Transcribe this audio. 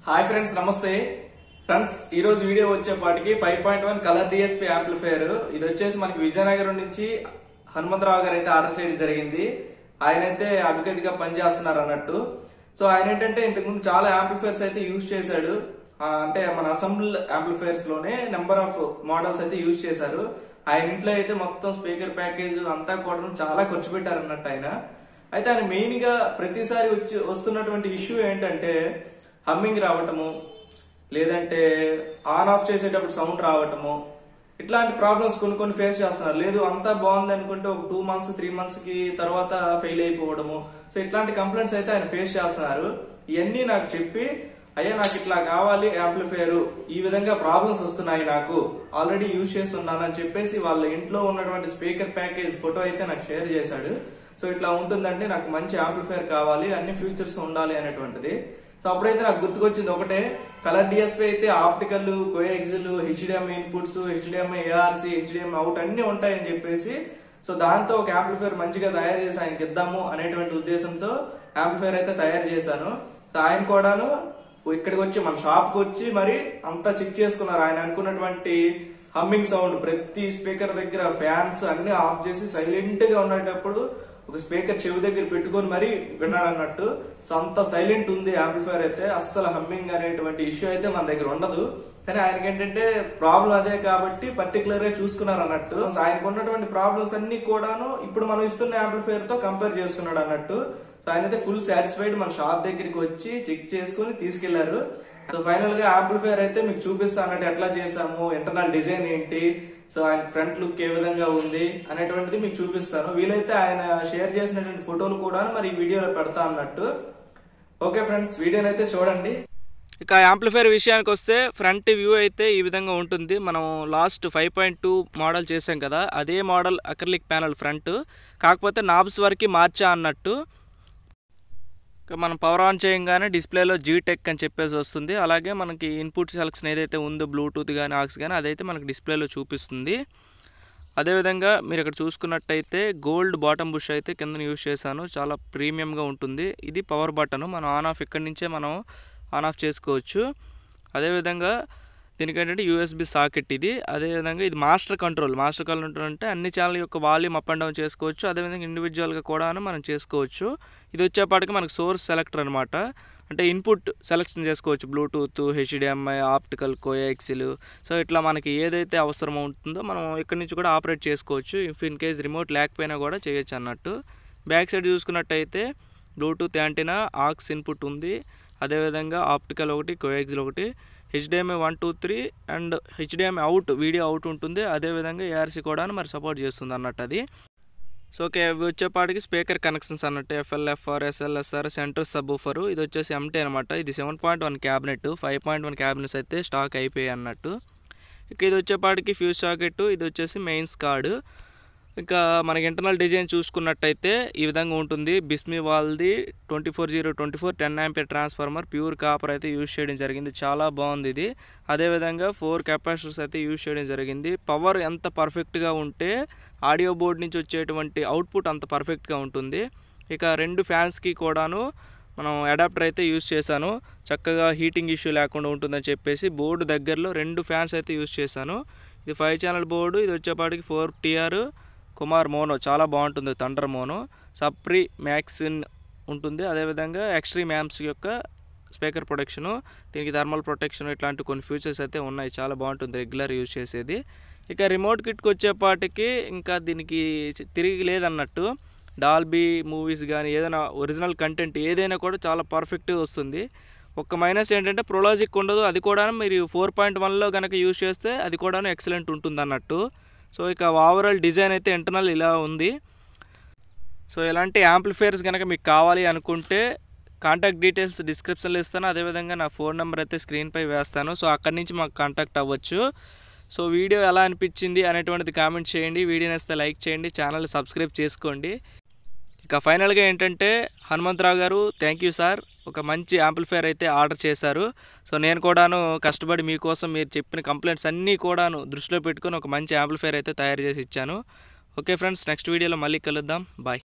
Hi friends, నమస్తే friends. ఈ రోజు వీడియో వచ్చేపాటికి 5.1 కలర్ డిఎస్పీ యాంప్లిఫైయర్. ఇది వచ్చేసి మనకి విజయనగరం నుంచి హనుమంతరావు గారు అయితే ఆర్డర్ చేయడం జరిగింది. ఆయన అయితే అడ్వకేట్ గా పనిచేస్తున్నారు అన్నట్టు. సో ఆయన ఏంటంటే ఇంతకుముందు చాలా యాంప్లిఫైయర్స్ అయితే యూజ్ చేశాడు. అంటే మన అసెంబ్ల్ యాంప్లిఫైయర్స్ లోనే నెంబర్ ఆఫ్ మోడల్స్ అయితే యూజ్ చేశారు. ఆయన ఇంట్లో అయితే మొత్తం స్పీకర్ ప్యాకేజ్ అంతా కూడా చాలా ఖర్చు పెట్టారు అన్నట్టు ఆయన. అయితే ఆయన మెయిన్ గా ప్రతిసారి వస్తున్నటువంటి ఇష్యూ ఏంటంటే హమ్మింగ్ రావటము, లేదంటే ఆన్ ఆఫ్ చేసేటప్పుడు సౌండ్ రావటము, ఇట్లాంటి ప్రాబ్లమ్స్ కొన్ని ఫేస్ చేస్తున్నారు. లేదు అంతా బాగుంది అనుకుంటే ఒక 2 months 3 months కి తర్వాత ఫెయిల్ అయిపోవడము. సో ఇట్లాంటి కంప్లైంట్స్ అయితే ఆయన ఫేస్ చేస్తున్నారు. ఇవన్నీ నాకు చెప్పి, అయ్యా నాకు ఇట్లా కావాలి యాంప్లిఫైయర్, ఈ విధంగా ప్రాబ్లమ్స్ వస్తున్నాయి, నాకు ఆల్రెడీ యూజ్ చేస్తున్నాను అని చెప్పేసి వాళ్ళ ఇంట్లో ఉన్నటువంటి స్పీకర్ ప్యాకేజ్ ఫోటో అయితే నాకు షేర్ చేశాడు. సో ఇట్లా ఉంటుందంటే నాకు మంచి యాంప్లిఫైయర్ కావాలి, అన్ని ఫీచర్స్ ఉండాలి అనేటువంటిది. సో అప్పుడైతే నాకు గుర్తుకొచ్చింది ఒకటే, కలర్ డిఎస్పీ అయితే optical, coaxial, HDMI inputs, HDMI ARC, HDMI out అన్ని ఉంటాయని చెప్పేసి, సో దాంతో ఒక యాంప్లిఫైయర్ మంచిగా తయారు చేసి ఆయనకి ఇద్దాము అనేటువంటి ఉద్దేశంతో యాంప్లిఫైయర్ అయితే తయారు చేశాను. సో ఆయన కూడాను ఇక్కడికి వచ్చి మన షాప్ కి వచ్చి మరి అంతా చెక్ చేసుకున్నారు. ఆయన అనుకున్నటువంటి హమ్మింగ్ సౌండ్, ప్రతి స్పీకర్ దగ్గర ఫ్యాన్స్ అన్ని ఆఫ్ చేసి సైలెంట్ గా ఉండేటప్పుడు ఒక స్పీకర్ చెవి దగ్గర పెట్టుకొని మరి విన్నాడు అన్నట్టు. సో అంత సైలెంట్ ఉంది యాంప్లిఫైయర్ అయితే, అస్సలు హమ్మింగ్ అనేటువంటి ఇష్యూ అయితే మన దగ్గర ఉండదు. కానీ ఆయనకి ఏంటంటే ప్రాబ్లం అదే కాబట్టి పర్టికులర్ గా చూసుకున్నారు అన్నట్టు. సో ఆయనకు ఉన్నటువంటి ప్రాబ్లమ్స్ అన్ని కూడాను ఇప్పుడు మనం ఇస్తున్న యాంప్లిఫైయర్ తో కంపేర్ చేసుకున్నాడు అన్నట్టు. సో ఆయన అయితే ఫుల్ సాటిస్ఫైడ్, మన షాప్ దగ్గరికి వచ్చి చెక్ చేసుకుని తీసుకెళ్లారు. సో ఫైనల్ గా యాంప్లిఫైయర్ అయితే మీకు చూపిస్తాను అన్నట్టు, ఎట్లా చేసాము, ఇంటర్నల్ డిజైన్ ఏంటి, సో ఆయన ఫ్రంట్ లుక్ ఏ విధంగా ఉంది అనేటువంటిది మీకు చూపిస్తాను. వీలైతే ఆయన షేర్ చేసినటువంటి ఫోటోలు కూడా మరి ఈ వీడియోలో పెడతా అన్నట్టు. ఓకే ఫ్రెండ్స్, వీడియోని అయితే చూడండి. ఇక యాంప్లిఫైయర్ విషయానికి వస్తే ఫ్రంట్ వ్యూ అయితే ఈ విధంగా ఉంటుంది. మనం లాస్ట్ 5.2 మోడల్ చేసాం కదా, అదే మోడల్ అక్రిలిక్ ప్యానల్ ఫ్రంట్, కాకపోతే నాబ్స్ వరకు మార్చా అన్నట్టు. మనం పవర్ ఆన్ చేయగానే డిస్ప్లేలో జీటెక్ అని చెప్పేసి వస్తుంది. అలాగే మనకి ఇన్పుట్ సెలక్షన్ ఏదైతే ఉందో బ్లూటూత్ కానీ ఆక్స్ కానీ అదైతే మనకి డిస్ప్లేలో చూపిస్తుంది. అదేవిధంగా మీరు ఇక్కడ చూసుకున్నట్టయితే గోల్డ్ బాటమ్ బుష్ అయితే కింద యూజ్ చేశాను, చాలా ప్రీమియంగా ఉంటుంది. ఇది పవర్ బటన్, మనం ఆన్ ఆఫ్ ఇక్కడి నుంచే మనం ఆన్ ఆఫ్ చేసుకోవచ్చు. అదేవిధంగా దీనికి ఏంటంటే యూఎస్బి సాకెట్ ఇది. అదేవిధంగా ఇది మాస్టర్ కంట్రోల్ అంటే అన్ని ఛానల్ యొక్క వాల్యూమ్ అప్ అండ్ డౌన్ చేసుకోవచ్చు. అదేవిధంగా ఇండివిజువల్గా కూడా మనం చేసుకోవచ్చు. ఇది వచ్చేపాటికి మనకు సోర్స్ సెలెక్టర్ అనమాట, అంటే ఇన్పుట్ సెలెక్షన్ చేసుకోవచ్చు, బ్లూటూత్, హెచ్డిఎంఐ, ఆప్టికల్, కోఎక్సిల్. సో ఇట్లా మనకి ఏదైతే అవసరం ఉంటుందో మనం ఇక్కడి నుంచి కూడా ఆపరేట్ చేసుకోవచ్చు. ఇఫ్ ఇన్ కేస్ రిమోట్ లేకపోయినా కూడా చేయొచ్చు అన్నట్టు. బ్యాక్ సైడ్ చూసుకున్నట్టయితే బ్లూటూత్ యాంటీనా, ఆక్స్ ఇన్పుట్ ఉంది. అదేవిధంగా ఆప్టికల్ ఒకటి, కోఎక్సిల్ ఒకటి, HDMI 1 2 3 and HDMI out, video out ఉంటుంది. అదేవిధంగా ఏఆర్సి కూడా మరి సపోర్ట్ చేస్తుంది అన్నట్టు అది. సో ఓకే, అవి వచ్చేపాటికి స్పీకర్ కనెక్షన్స్ అన్నట్టు, ఎఫ్ఎల్ఎఫ్ఆర్, ఎస్ఎల్ఎస్ఆర్, సెంటర్ సబ్ ఊఫర్. ఇది వచ్చేసి ఎంటీ అనమాట. ఇది 7.1 క్యాబినెట్, 5.1 క్యాబినెట్స్ అయితే స్టాక్ అయిపోయాయి అన్నట్టు. ఇక ఇది వచ్చేపాటికి ఫ్యూజ్ సాకెట్, ఇది వచ్చేసి మెయిన్స్ కార్డు. ఇంకా మనకి ఇంటర్నల్ డిజైన్ చూసుకున్నట్టయితే ఈ విధంగా ఉంటుంది. బిస్మీ వాళ్ళది 24024 10 ఆంపియర్ ట్రాన్స్ఫార్మర్, ప్యూర్ కాపర్ అయితే యూజ్ చేయడం జరిగింది, చాలా బాగుంది ఇది. అదేవిధంగా 4 కెపాసిటర్స్ అయితే యూజ్ చేయడం జరిగింది. పవర్ ఎంత పర్ఫెక్ట్గా ఉంటే ఆడియో బోర్డ్ నుంచి వచ్చేటువంటి అవుట్పుట్ అంత పర్ఫెక్ట్గా ఉంటుంది. ఇక 2 ఫ్యాన్స్కి కూడాను మనం అడాప్టర్ అయితే యూజ్ చేశాను, చక్కగా హీటింగ్ ఇష్యూ లేకుండా ఉంటుందని చెప్పేసి బోర్డు దగ్గరలో 2 ఫ్యాన్స్ అయితే యూజ్ చేశాను. ఇది 5 ఛానల్ బోర్డు. ఇది వచ్చేపాటికి 4TR కుమార్ మోనో, చాలా బాగుంటుంది, థండర్ మోనో. సప్రీ మ్యాక్సిన్ ఉంటుంది. అదేవిధంగా ఎక్స్ట్రీమ్ యాంప్స్ యొక్క స్పీకర్ ప్రొటెక్షను, దీనికి థర్మల్ ప్రొటెక్షన్, ఇట్లాంటి కొన్ని ఫీచర్స్ అయితే ఉన్నాయి, చాలా బాగుంటుంది రెగ్యులర్ యూజ్ చేసేది. ఇక రిమోట్ కిట్కి వచ్చేపాటికి ఇంకా దీనికి తిరిగి లేదన్నట్టు. డాల్బీ మూవీస్ కానీ ఏదైనా ఒరిజినల్ కంటెంట్ ఏదైనా కూడా చాలా పర్ఫెక్ట్గా వస్తుంది. ఒక మైనస్ ఏంటంటే ప్రొలాజిక్ ఉండదు, అది కూడా మీరు 4.1లో కనుక యూజ్ చేస్తే అది కూడా ఎక్సలెంట్ ఉంటుంది అన్నట్టు. సో ఇక ఓవరాల్ డిజైన్ అయితే ఇంటర్నల్ ఇలా ఉంది. సో ఇలాంటి యాంప్లిఫైయర్స్ కనుక మీకు కావాలి అనుకుంటే కాంటాక్ట్ డీటెయిల్స్ డిస్క్రిప్షన్లో ఇస్తాను. అదేవిధంగా నా ఫోన్ నెంబర్ అయితే స్క్రీన్పై వేస్తాను, సో అక్కడి నుంచి మాకు కాంటాక్ట్ అవ్వచ్చు. సో వీడియో ఎలా అనిపించింది అనేటువంటిది కామెంట్ చేయండి, వీడియో నచ్చితే లైక్ చేయండి, ఛానల్ సబ్స్క్రైబ్ చేసుకోండి. ఇక ఫైనల్గా ఏంటంటే హనుమంతరావు గారు థ్యాంక్ యూ సార్, ఒక మంచి యాంప్లిఫైయర్ అయితే ఆర్డర్ చేశారు. సో నేను కూడాను కష్టపడి మీకోసం మీరు చెప్పిన కంప్లైంట్స్ అన్నీ కూడాను దృష్టిలో పెట్టుకొని ఒక మంచి యాంప్లిఫైయర్ అయితే తయారు చేసి ఇచ్చాను. ఓకే ఫ్రెండ్స్, నెక్స్ట్ వీడియోలో మళ్ళీ కలుద్దాం, బాయ్.